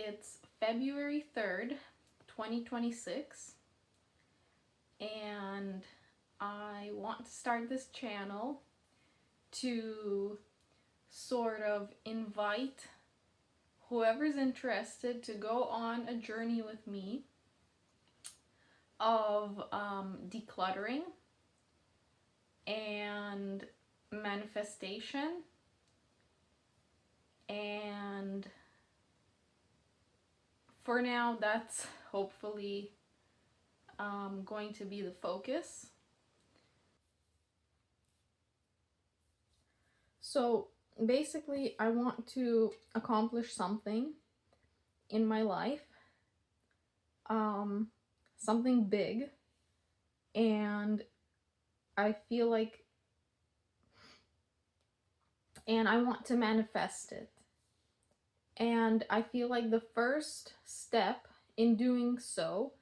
It's February 3rd, 2026, and I want to start this channel to sort of invite whoever's interested to go on a journey with me of decluttering and manifestation and for now, that's hopefully going to be the focus. So basically, I want to accomplish something in my life, something big, and I feel like, and I want to manifest it. And I feel like the first step in doing so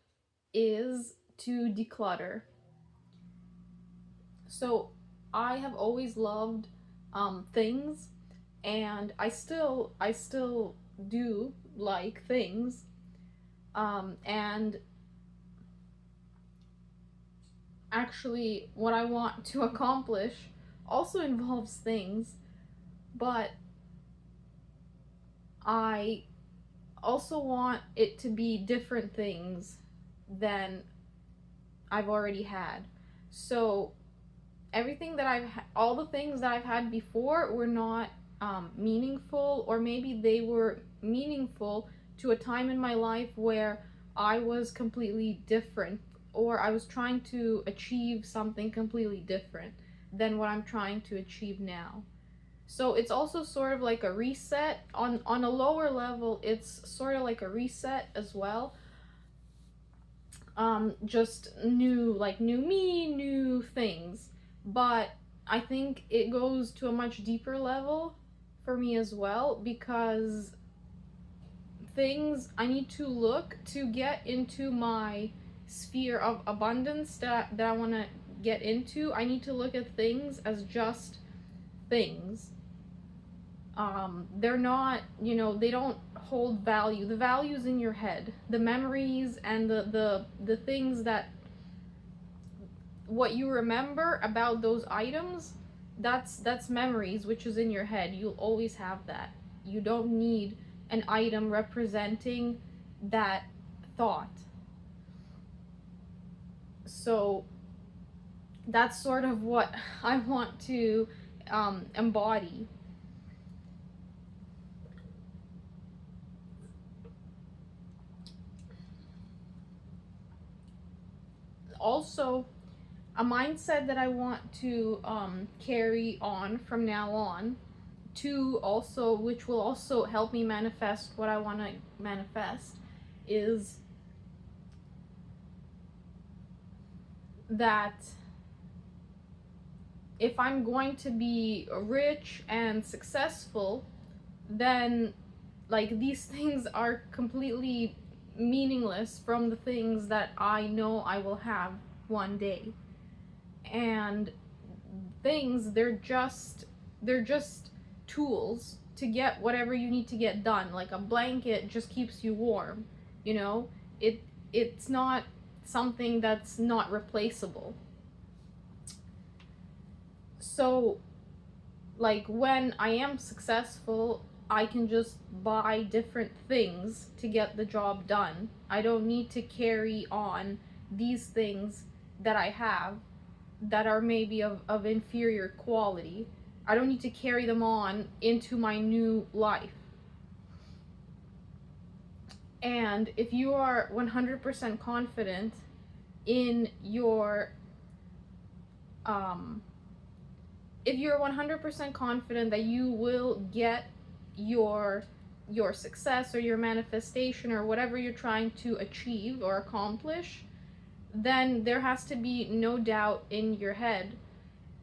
is to declutter. So I have always loved things, and I still do like things, and actually what I want to accomplish also involves things, but I also want it to be different things than I've already had. So everything that all the things that I've had before were not meaningful, or maybe they were meaningful to a time in my life where I was completely different, or I was trying to achieve something completely different than what I'm trying to achieve now. So it's also sort of like a reset. On a lower level, it's sort of like a reset as well. Just new me, new things. But I think it goes to a much deeper level for me as well, because things I need to look to get into my sphere of abundance that I want to get into. I need to look at things as just things. They're not, they don't hold value. The value's in your head. The memories and the things that, what you remember about those items, that's memories, which is in your head. You'll always have that. You don't need an item representing that thought. So that's sort of what I want to embody. Also, a mindset that I want to carry on from now on, to also, which will also help me manifest what I want to manifest, is that if I'm going to be rich and successful, then like these things are completely meaningless from the things that I know I will have one day. And things, they're just tools to get whatever you need to get done. Like a blanket just keeps you warm, it's not something that's not replaceable. So like when I am successful, I can just buy different things to get the job done. I don't need to carry on these things that I have that are maybe of inferior quality. I don't need to carry them on into my new life. And if you are 100% confident in your if you're 100% confident that you will get your success or your manifestation or whatever you're trying to achieve or accomplish, then there has to be no doubt in your head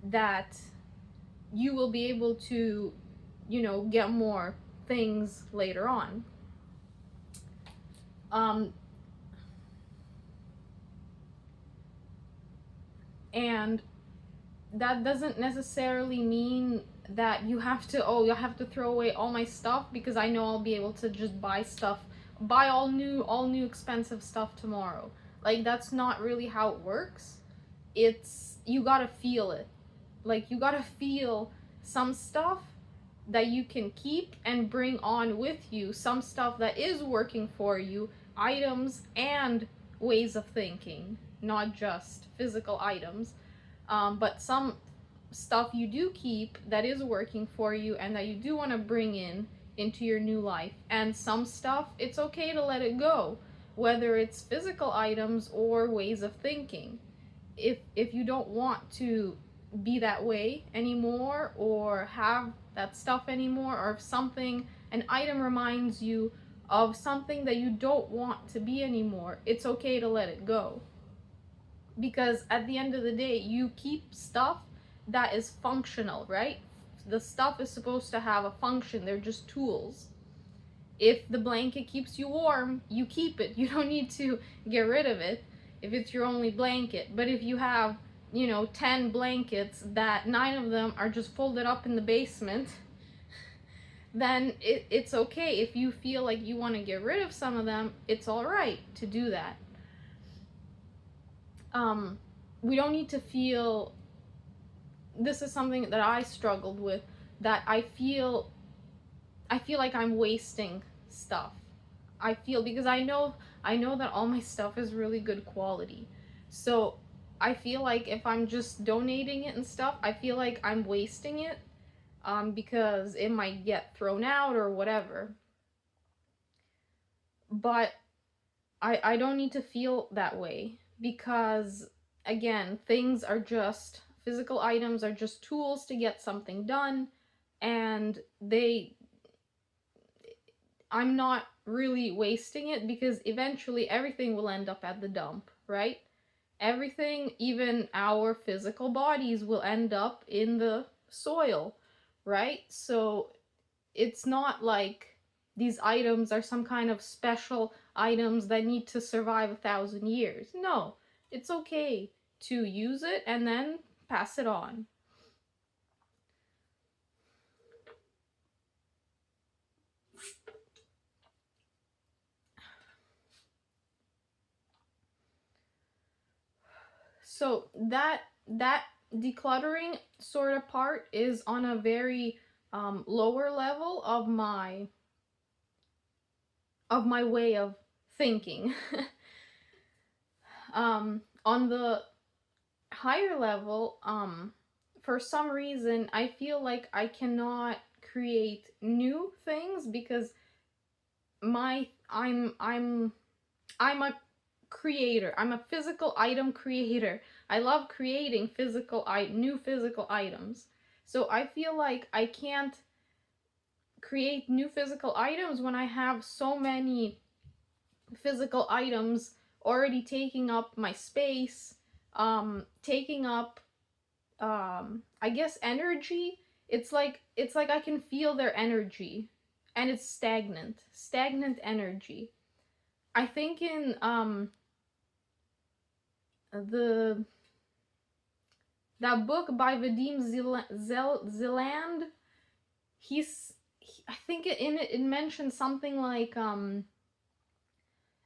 that you will be able to, get more things later on. And that doesn't necessarily mean that you have to throw away all my stuff, because I know I'll be able to just buy stuff buy all new expensive stuff tomorrow. Like, that's not really how it works. It's, you gotta feel it. Like, you gotta feel some stuff that you can keep and bring on with you, some stuff that is working for you, items and ways of thinking, not just physical items, but some stuff you do keep that is working for you and that you do want to bring in into your new life. And some stuff, it's okay to let it go, whether it's physical items or ways of thinking. If you don't want to be that way anymore or have that stuff anymore, or if something, an item reminds you of something that you don't want to be anymore, it's okay to let it go. Because at the end of the day, you keep stuff that is functional, right? The stuff is supposed to have a function, they're just tools. If the blanket keeps you warm, you keep it. You don't need to get rid of it if it's your only blanket. But if you have, 10 blankets that 9 of them are just folded up in the basement, then it's okay. If you feel like you want to get rid of some of them, it's all right to do that. We don't need to feel, this is something that I struggled with, that I feel like I'm wasting stuff. I feel, because I know that all my stuff is really good quality. So I feel like if I'm just donating it and stuff, I feel like I'm wasting it, because it might get thrown out or whatever. But I don't need to feel that way, because again, things are just, physical items are just tools to get something done, and I'm not really wasting it, because eventually everything will end up at the dump, right? Everything, even our physical bodies, will end up in the soil, right? So it's not like these items are some kind of special items that need to survive 1,000 years. No, it's okay to use it and then pass it on. So that decluttering sort of part is on a very lower level of my way of thinking. On the higher level, for some reason, I feel like I cannot create new things, because I'm a creator. I'm a physical item creator. I love creating new physical items. So I feel like I can't create new physical items when I have so many physical items already taking up my space, taking up, I guess, energy. It's like I can feel their energy, and it's stagnant energy. I think in that book by Vadim Zeland, I think it mentions something like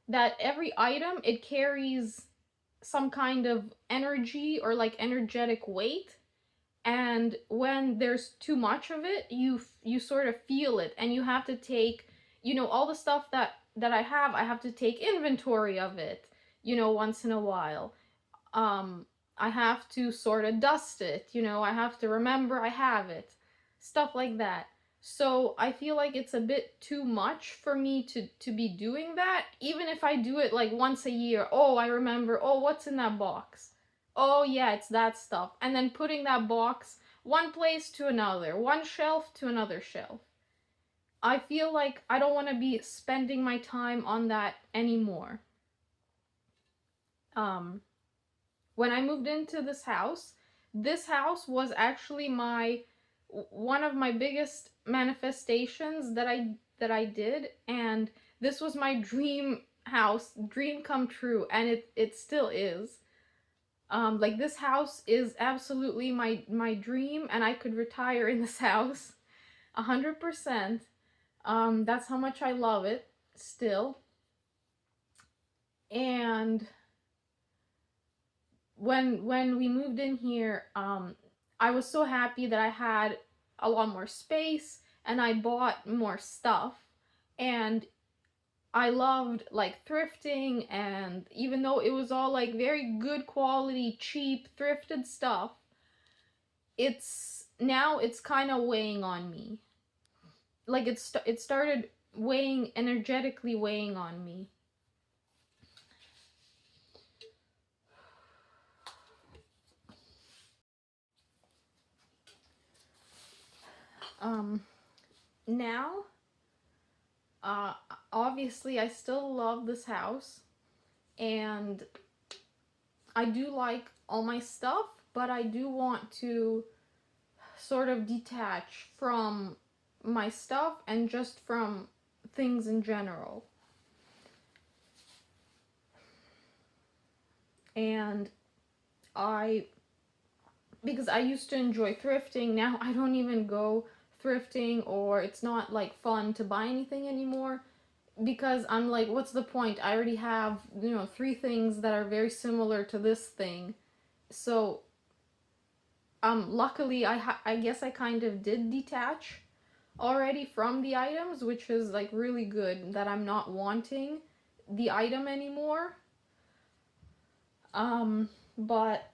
that every item, it carries some kind of energy or like energetic weight, and when there's too much of it, you sort of feel it, and you have to take, all the stuff that I have to take inventory of it, once in a while. I have to sort of dust it, I have to remember I have it, stuff like that. So I feel like it's a bit too much for me to be doing that, even if I do it like once a year. Oh, I remember, oh, what's in that box? Oh yeah, it's that stuff. And then putting that box one place to another, one shelf to another shelf. I feel like I don't want to be spending my time on that anymore. When I moved into this house was actually one of my biggest manifestations that I did, and this was my dream house, dream come true, and it still is. Like, this house is absolutely my dream, and I could retire in this house 100%. That's how much I love it. still. And when we moved in here, I was so happy that I had a lot more space and I bought more stuff. And I loved like thrifting, and even though it was all like very good quality, cheap, thrifted stuff, it's kind of weighing on me. Like it started energetically weighing on me. Now, uh, obviously, I still love this house, and I do like all my stuff, but I do want to sort of detach from my stuff and just from things in general. And because I used to enjoy thrifting, now I don't even go thrifting, or it's not like fun to buy anything anymore, because I'm like, what's the point? I already have, 3 things that are very similar to this thing. So luckily I guess I kind of did detach already from the items, which is like really good that I'm not wanting the item anymore. But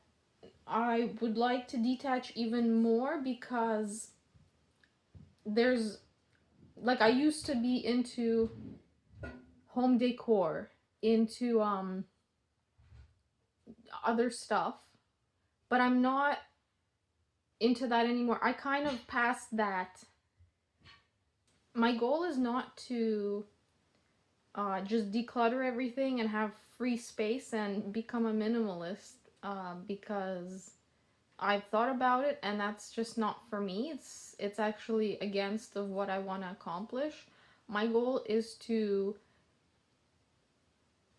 I would like to detach even more, because there's like, I used to be into home decor, into other stuff, but I'm not into that anymore. I kind of passed that. My goal is not to just declutter everything and have free space and become a minimalist, because I've thought about it and that's just not for me. It's actually against of what I want to accomplish. My goal is to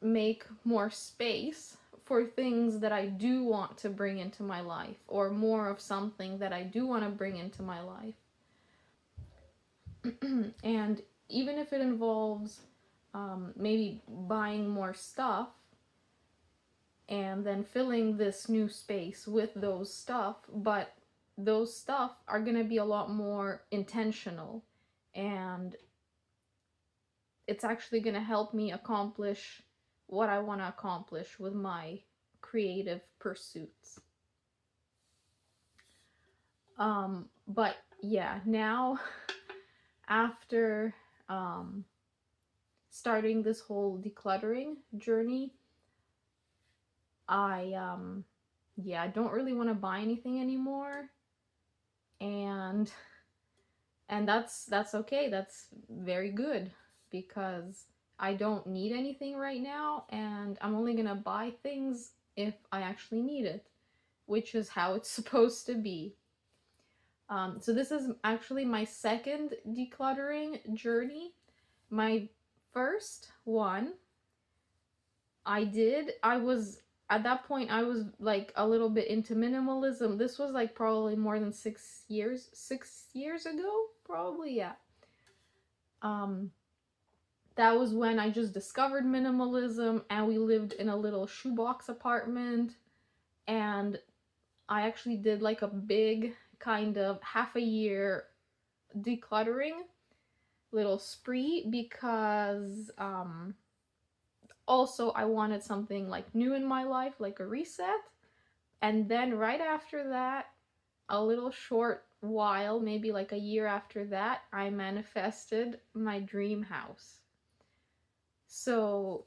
make more space for things that I do want to bring into my life, or more of something that I do want to bring into my life. And even if it involves maybe buying more stuff and then filling this new space with those stuff, but those stuff are going to be a lot more intentional, and it's actually going to help me accomplish what I want to accomplish with my creative pursuits. But yeah, now after starting this whole decluttering journey, I don't really want to buy anything anymore, and that's okay. That's very good, because I don't need anything right now, and I'm only gonna buy things if I actually need it, which is how it's supposed to be. So this is actually my second decluttering journey. My first one, I was, at that point, I was like a little bit into minimalism. This was like probably more than 6 years ago, probably, yeah. That was when I just discovered minimalism, and we lived in a little shoebox apartment, and I actually did like a big kind of half a year decluttering little spree, because also I wanted something like new in my life, like a reset. And then right after that, a little short while, maybe like a year after that, I manifested my dream house. So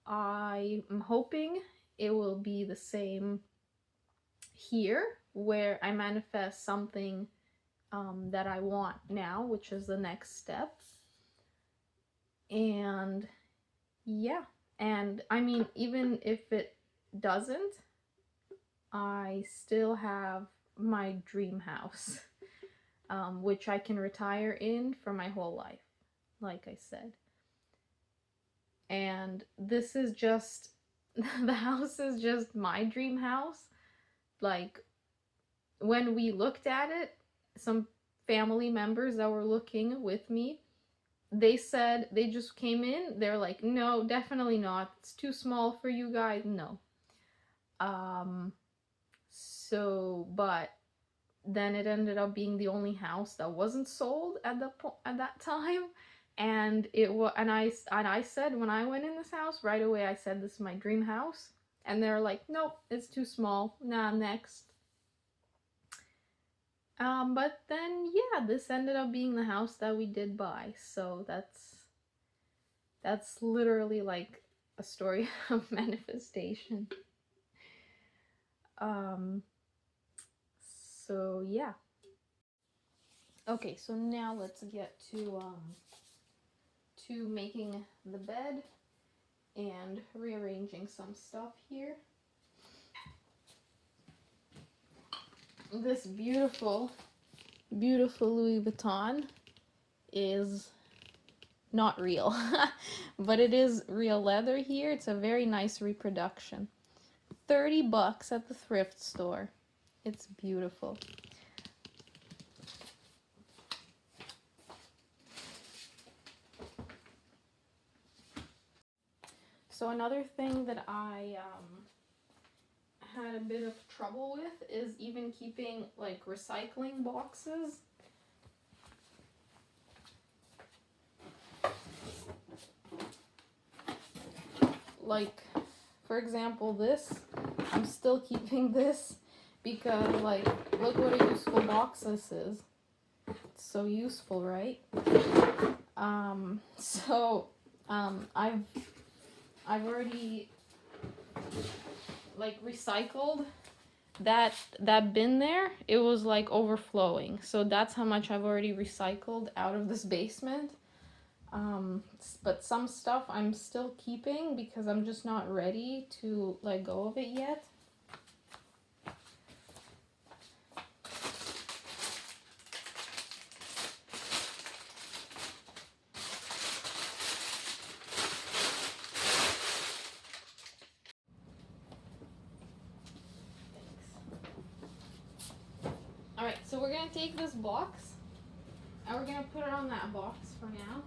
I'm hoping it will be the same here, where I manifest something that I want now, which is the next step. And yeah, and I mean, even if it doesn't, I still have my dream house, which I can retire in for my whole life, like I said. And this is just, the house is just my dream house. Like, when we looked at it, some family members that were looking with me, they said, they just came in, they're like, no, definitely not, it's too small for you guys, no. So but then it ended up being the only house that wasn't sold at that time, and I said, when I went in this house right away, I said, this is my dream house, and they're like, nope, it's too small, nah, next. But then, yeah, this ended up being the house that we did buy, so that's literally like a story of manifestation. So yeah. Okay, so now let's get to making the bed and rearranging some stuff here. This beautiful, beautiful Louis Vuitton is not real, but it is real leather here. It's a very nice reproduction. $30 at the thrift store. It's beautiful. So another thing that I had a bit of trouble with is even keeping like recycling boxes. Like, for example, this, I'm still keeping this because, like, look what a useful box this is. It's so useful, right? I've already like recycled that bin there. It was like overflowing, so that's how much I've already recycled out of this basement. But some stuff I'm still keeping because I'm just not ready to let go of it yet. Alright, so we're gonna take this box and we're gonna put it on that box for now.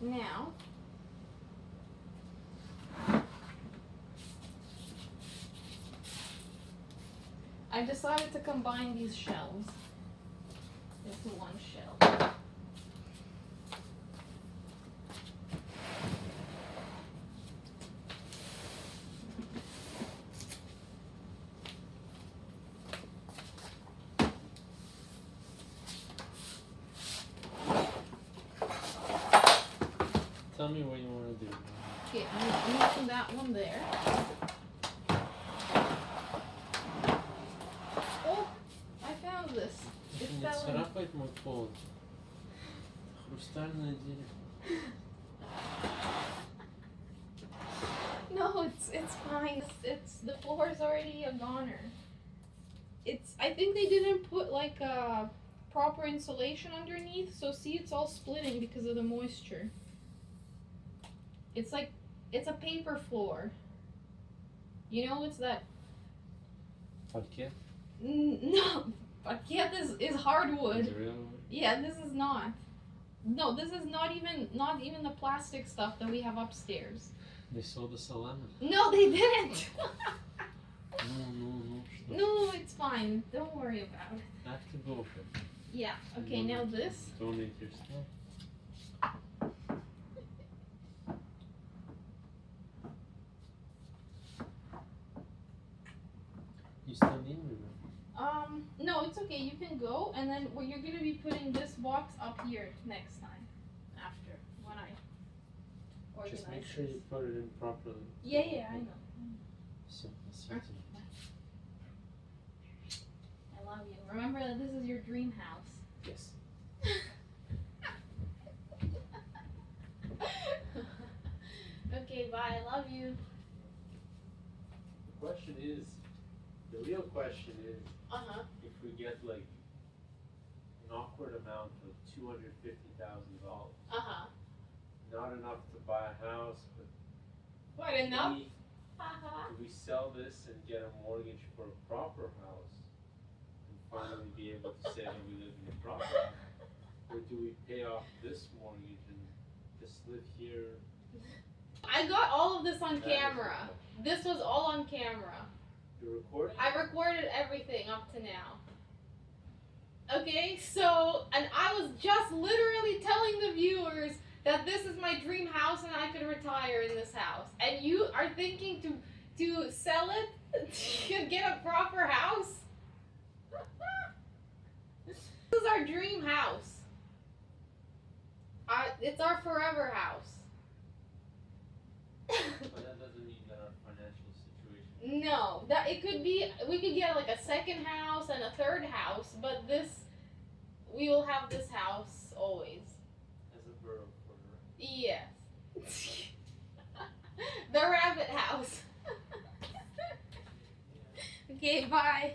Now, I decided to combine these shelves into one shelf. Tell me what you want to do. Okay, I'm moving that one there. Oh, I found this. It Не fell in. царапает мой пол. Хрустальное дерево. No, it's fine. It's the floor is already a goner. I think they didn't put like a proper insulation underneath, so see, it's all splitting because of the moisture. It's like, it's a paper floor. You know, it's that. Parquet? No, parquet is hardwood. Is it real wood? Yeah, this is not. No, this is not even the plastic stuff that we have upstairs. They sold us a lemon. No, they didn't. No. No, it's fine. Don't worry about it. I have to go for it. Yeah. Okay. Now this. Donate your stuff. You still need me, man? No, it's okay. You can go, and then you're gonna be putting this box up here next time, after when I organize. Just make sure you put it in properly. Yeah, I know. So, Okay. I love you. Remember that this is your dream house. Yes. Okay, bye. I love you. The real question is, Uh-huh. if we get like an awkward amount of $250,000, Uh-huh. not enough to buy a house, but What, enough? Do we sell this and get a mortgage for a proper house and finally be able to say that we live in a proper house? Or do we pay off this mortgage and just live here? I got all of this on camera. This was all on camera. You're recording? I recorded everything up to now. Okay, so, and I was just literally telling the viewers that this is my dream house and I could retire in this house. And you are thinking to sell it to get a proper house? This is our dream house. It's our forever house. But that doesn't mean that our financial situation. No, that it could be. We could get like a second house and a third house, but we will have this house always. As a verb for her. Yes. The rabbit house. Okay, bye.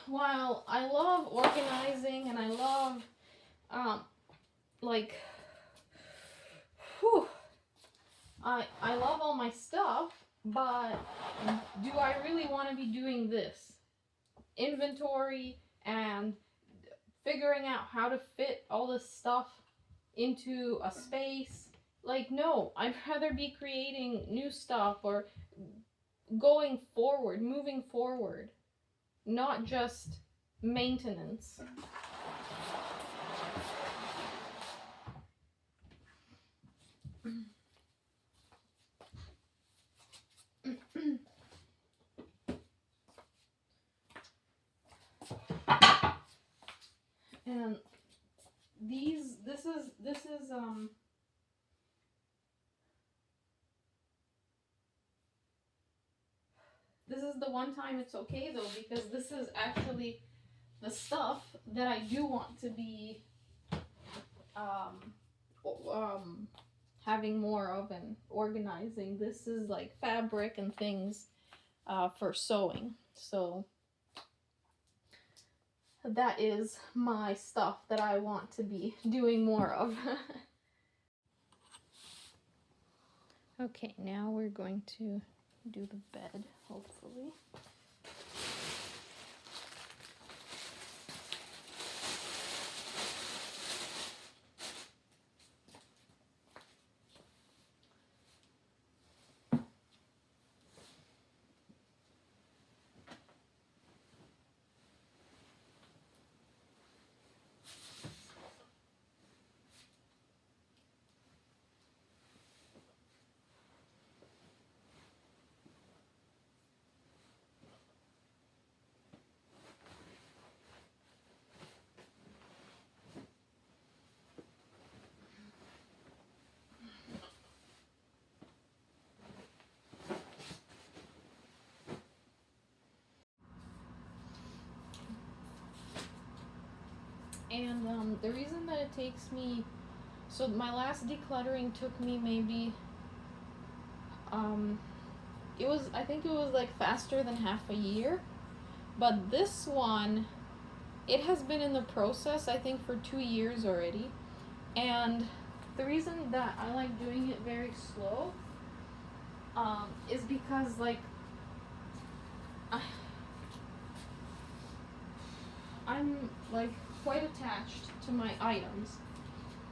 While I love organizing and I love, like, whew, I love all my stuff, but do I really want to be doing this? Inventory and figuring out how to fit all this stuff into a space. Like, no, I'd rather be creating new stuff or going forward, moving forward. Not just maintenance. And this is the one time it's okay though, because this is actually the stuff that I do want to be having more of and organizing. This is like fabric and things for sewing. So that is my stuff that I want to be doing more of. Okay, now we're going to do the bed, hopefully. And the reason that it takes me, so my last decluttering took me maybe, I think it was like faster than half a year, but this one, it has been in the process, I think, for 2 years already. And the reason that I like doing it very slow, is because, like, I'm like quite attached to my items.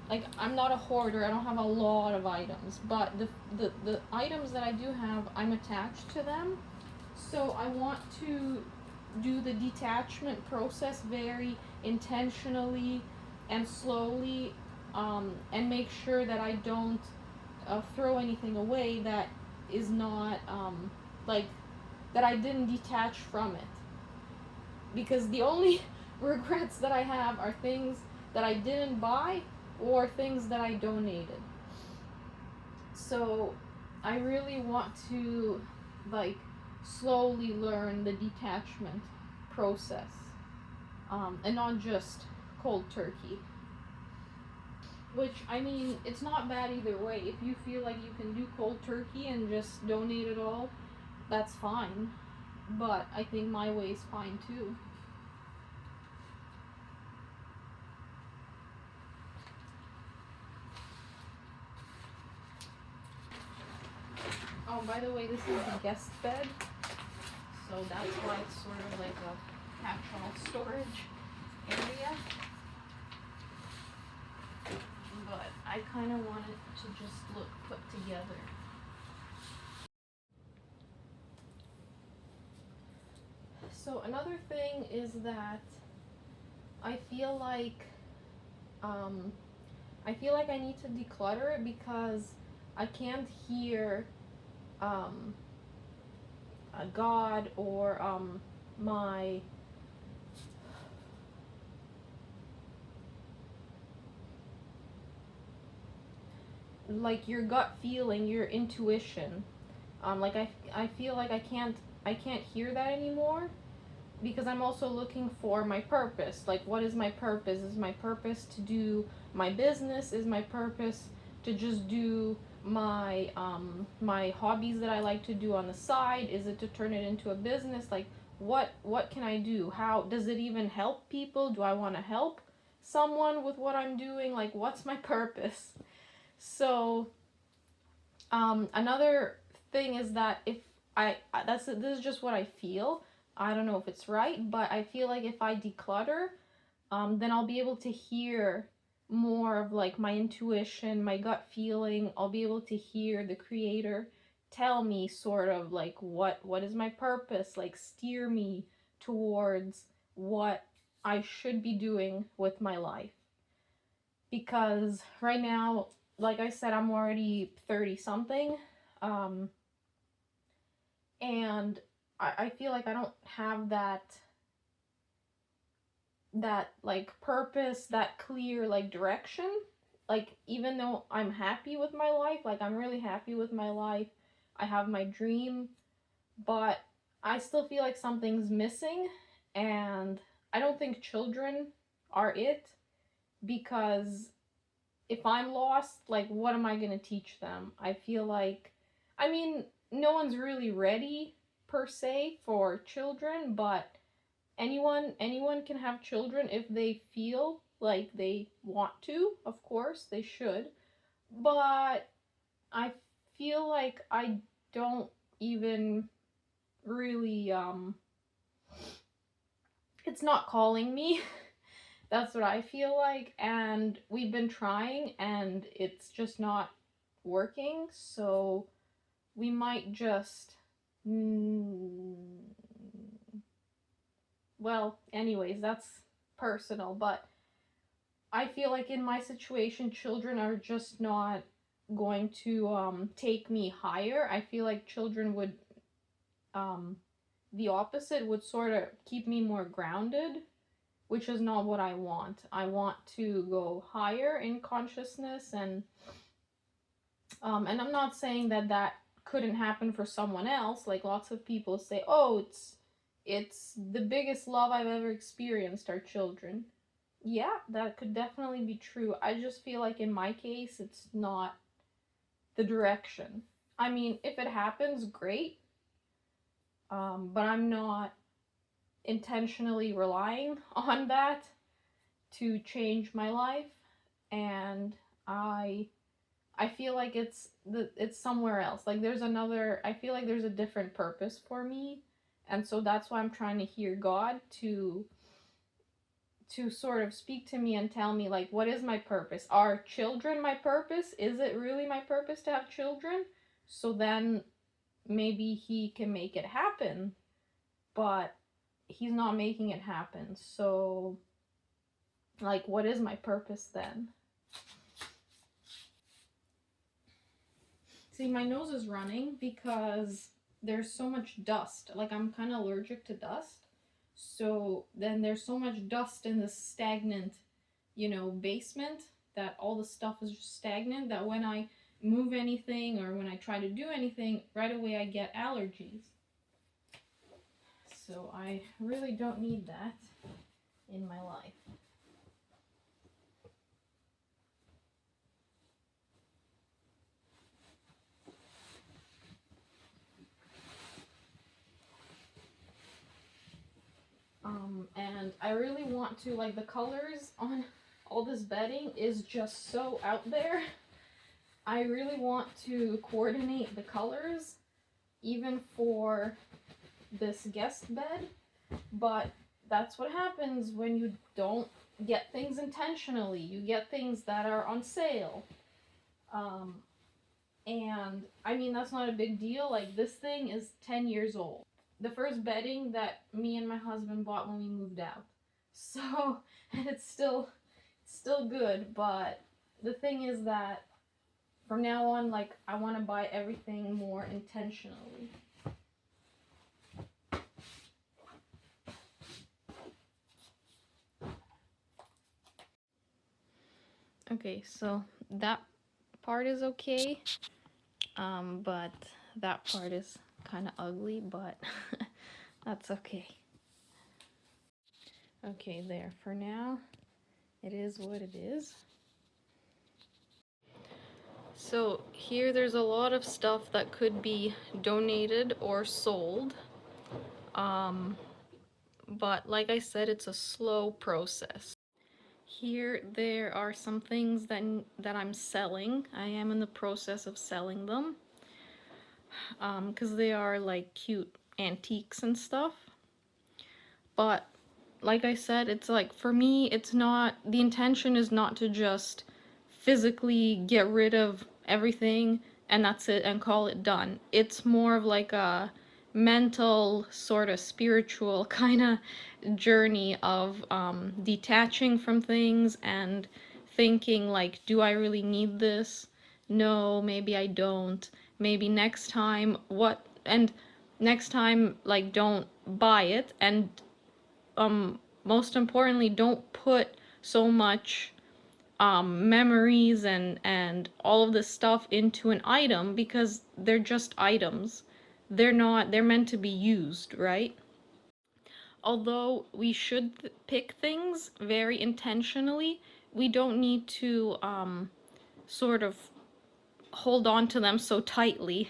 Like, I'm not a hoarder, I don't have a lot of items, but the items that I do have, I'm attached to them. So I want to do the detachment process very intentionally and slowly, and make sure that I don't throw anything away that is not, like, that I didn't detach from it. Because the only regrets that I have are things that I didn't buy or things that I donated. So I really want to, like, slowly learn the detachment process, and not just cold turkey. Which, I mean, it's not bad either way. If you feel like you can do cold turkey and just donate it all, that's fine. But I think my way is fine too. Oh, by the way, this is the guest bed. So that's why it's sort of like a catch-all storage area. But I kind of want it to just look put together. So another thing is that I feel like I need to declutter it because I can't hear a God or my like your gut feeling, your intuition. Like I feel like I can't hear that anymore because I'm also looking for my purpose. Like, what is my purpose? Is my purpose to do my business? Is my purpose to just do my my hobbies that I like to do on the side? Is it to turn it into a business? Like, what can I do? How does it even help people? Do I want to help someone with what I'm doing? Like, what's my purpose? So another thing is that if this is just what I feel. I don't know if it's right, but I feel like if I declutter, then I'll be able to hear more of like my intuition, my gut feeling. I'll be able to hear the creator tell me sort of like what is my purpose, like steer me towards what I should be doing with my life. Because right now, like I said, I'm already 30 something. And I feel like I don't have that like purpose, that clear like direction. Like, even though I'm happy with my life, like I'm really happy with my life, I have my dream, but I still feel like something's missing. And I don't think children are it, because if I'm lost, like, what am I going to teach them? I feel like, I mean, no one's really ready per se for children, but anyone can have children if they feel like they want to. Of course, they should. But I feel like I don't even really it's not calling me. That's what I feel like, and we've been trying and it's just not working, so we might just well, anyways, that's personal, but I feel like in my situation children are just not going to take me higher. I feel like children would the opposite, would sort of keep me more grounded, which is not what I want. I want to go higher in consciousness, and I'm not saying that that couldn't happen for someone else. Like, lots of people say, "Oh, it's the biggest love I've ever experienced are children." Yeah, that could definitely be true. I just feel like in my case, it's not the direction. I mean, if it happens, great. But I'm not intentionally relying on that to change my life, and I feel like it's somewhere else. Like, there's another, I feel like there's a different purpose for me, and so that's why I'm trying to hear God to sort of speak to me and tell me, like, what is my purpose? Are children my purpose? Is it really my purpose to have children? So then maybe he can make it happen, but he's not making it happen. So, like, what is my purpose then? See, my nose is running because there's so much dust. Like, I'm kind of allergic to dust. So then there's so much dust in this stagnant, basement, that all the stuff is just stagnant, that when I move anything or when I try to do anything, right away I get allergies. So I really don't need that in my life. And I really want to, like, the colors on all this bedding is just so out there. I really want to coordinate the colors, even for this guest bed, but that's what happens when you don't get things intentionally. You get things that are on sale. And I mean, that's not a big deal. Like, this thing is 10 years old. The first bedding that me and my husband bought when we moved out. So, and it's still good, but the thing is that from now on, like, I want to buy everything more intentionally. Okay, so that part is okay, but that part is kind of ugly, but that's okay. Okay, there. For now, it is what it is. So here there's a lot of stuff that could be donated or sold. But like I said, it's a slow process. Here there are some things that I'm selling. I am in the process of selling them. Because they are like cute antiques and stuff. But like I said, it's like, for me, it's not, the intention is not to just physically get rid of everything and that's it and call it done. It's more of like a mental, sort of spiritual kind of journey of detaching from things and thinking like, do I really need this? No, maybe I don't. Maybe next time, what? And next time, like, don't buy it, and most importantly, don't put so much memories and all of this stuff into an item, because they're just items. They're meant to be used, right? Although we should pick things very intentionally, we don't need to sort of hold on to them so tightly,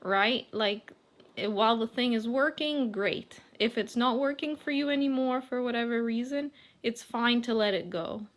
right? Like, while the thing is working, great. If it's not working for you anymore for whatever reason, it's fine to let it go.